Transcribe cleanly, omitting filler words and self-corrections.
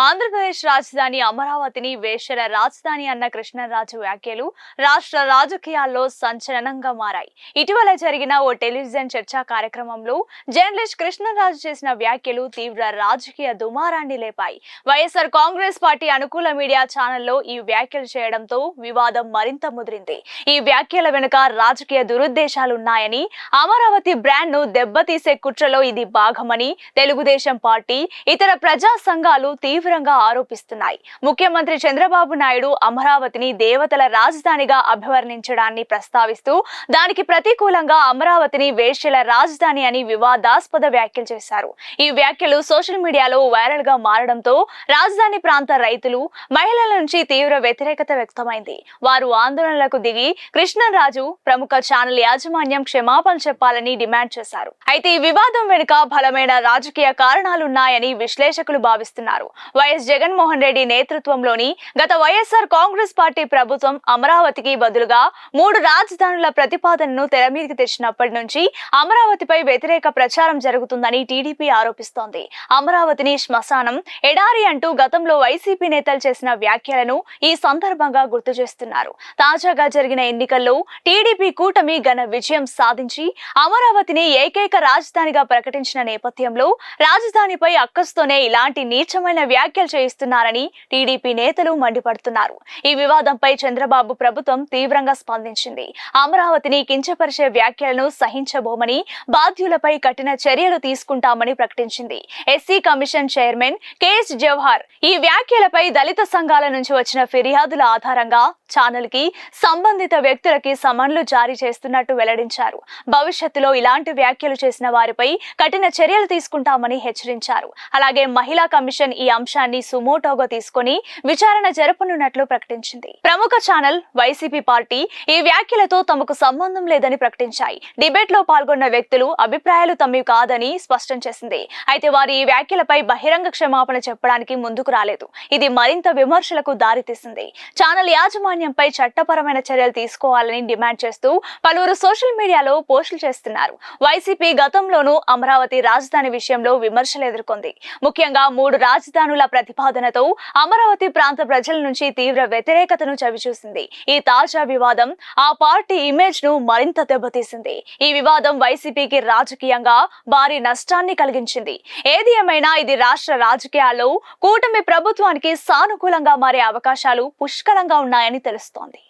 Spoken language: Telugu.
ఆంధ్రప్రదేశ్ రాజధాని అమరావతిని వేశ్యల రాజధాని అన్న కృష్ణరాజు వ్యాఖ్యలు రాష్ట్ర రాజకీయాల్లో సంచలనంగా మారాయి. ఇటీవల జరిగిన ఓ టెలివిజన్ చర్చా కార్యక్రమంలో జర్నలిస్ట్ కృష్ణరాజు చేసిన వ్యాఖ్యలు తీవ్ర రాజకీయ దుమారాన్ని లేపాయి. వైఎస్ఆర్ కాంగ్రెస్ పార్టీ అనుకూల మీడియా ఛానల్లో ఈ వ్యాఖ్యలు చేయడంతో వివాదం మరింత ముదిరింది. ఈ వ్యాఖ్యల వెనుక రాజకీయ దురుద్దేశాలున్నాయని, అమరావతి బ్రాండ్ ను దెబ్బతీసే కుట్రలో ఇది భాగమని తెలుగుదేశం పార్టీ, ఇతర ప్రజా సంఘాలు తీవ్రంగా ఆరోపిస్తున్నాయి. ముఖ్యమంత్రి చంద్రబాబు నాయుడు అమరావతిని దేవతల రాజధానిగా అభివర్ణించడాన్ని ప్రస్తావిస్తూ దానికి ప్రతికూలంగా అమరావతిని వేశ్యల రాజధాని అని వివాదాస్పద వ్యాఖ్యలు చేశారు. ఈ వ్యాఖ్యలు సోషల్ మీడియాలో వైరల్ గా మారడంతో రాజధాని ప్రాంత రైతులు, మహిళల నుంచి తీవ్ర వ్యతిరేకత వ్యక్తమైంది. వారు ఆందోళనలకు దిగి కృష్ణరాజు ప్రముఖ ఛానల్ యాజమాన్యం క్షమాపణ చెప్పాలని డిమాండ్ చేశారు. అయితే ఈ వివాదం వెనుక బలమైన రాజకీయ కారణాలున్నాయని విశ్లేషకులు భావిస్తున్నారు. వైఎస్ జగన్మోహన్ రెడ్డి నేతృత్వంలోని గత వైఎస్ఆర్ కాంగ్రెస్ పార్టీ ప్రభుత్వం అమరావతికి బదులుగా 3 రాజధానుల ప్రతిపాదనను తెరమీదికి తెచ్చినప్పటి నుంచి అమరావతిపై వ్యతిరేక ప్రచారం జరుగుతుందని టీడీపీ ఆరోపిస్తోంది. అమరావతిని శ్మశానం, ఎడారి అంటూ గతంలో వైసీపీ నేతలు చేసిన వ్యాఖ్యలను ఈ సందర్భంగా గుర్తు చేస్తున్నారు. తాజాగా జరిగిన ఎన్నికల్లో టీడీపీ కూటమి ఘన విజయం సాధించి అమరావతిని ఏకైక రాజధానిగా ప్రకటించిన నేపథ్యంలో రాజధానిపై అక్కస్తోనే ఇలాంటి నీచమైన వ్యాఖ్యలు చేయిస్తున్నారని టీడీపీ నేతలు మండిపడుతున్నారు. ఈ వివాదంపై చంద్రబాబు ప్రభుత్వం తీవ్రంగా స్పందించింది. అమరావతిని కించపరిచే వ్యాఖ్యలను సహించబోమని, బాధ్యులపై కఠిన చర్యలు తీసుకుంటామని ప్రకటించింది. SC commission chairman KS Jawahar ఈ వ్యాఖ్యలపై దళిత సంఘాల నుంచి వచ్చిన ఫిర్యాదుల ఆధారంగా ఛానల్ కి సంబంధిత వ్యక్తులకి సమన్లు జారీ చేస్తున్నట్టు వెల్లడించారు. భవిష్యత్తులో ఇలాంటి వ్యాఖ్యలు చేసిన వారిపై కఠిన చర్యలు తీసుకుంటామని హెచ్చరించారు. అలాగే మహిళా కమిషన్ ఈ అంశాన్ని సుమోటోగా తీసుకుని విచారణ జరపనున్నట్లు ప్రకటించింది. ప్రముఖ ఛానల్ వైసీపీ పార్టీ ఈ వ్యాఖ్యలతో తమకు సంబంధం లేదని ప్రకటించాయి. డిబేట్ లో పాల్గొన్న వ్యక్తులు అభిప్రాయాలు తమవి కాదని స్పష్టం చేసింది. అయితే వారు ఈ వ్యాఖ్యలపై బహిరంగ క్షమాపణ చెప్పడానికి ముందుకు రాలేదు. ఇది మరింత విమర్శలకు దారితీసింది. ఛానల్ యాజమాన్యంపై చట్టపరమైన చర్యలు తీసుకోవాలని డిమాండ్ చేస్తూ పలువురు సోషల్ మీడియాలో పోస్టులు చేస్తున్నారు. వైసీపీ గతంలోనూ అమరావతి రాజధాని విషయంలో విమర్శలు ఎదుర్కొంది. ముఖ్యంగా 3 రాజధానుల ప్రతిపాదనతో అమరావతి ప్రాంత ప్రజల నుంచి తీవ్ర వ్యతిరేకతను చవిచూసింది. ఈ తాజా వివాదం ఆ పార్టీ ఇమేజ్ ను మరింత దెబ్బతీసింది. ఈ వివాదం వైసీపీకి రాజకీయంగా భారీ నష్టాన్ని కలిగించింది. ఏది ఏమైనా ఇది రాష్ట్ర రాజకీయాల్లో కూటమి ప్రభుత్వానికి సానుకూలంగా మారే అవకాశాలు పుష్కలంగా ఉన్నాయని తెలుస్తోంది.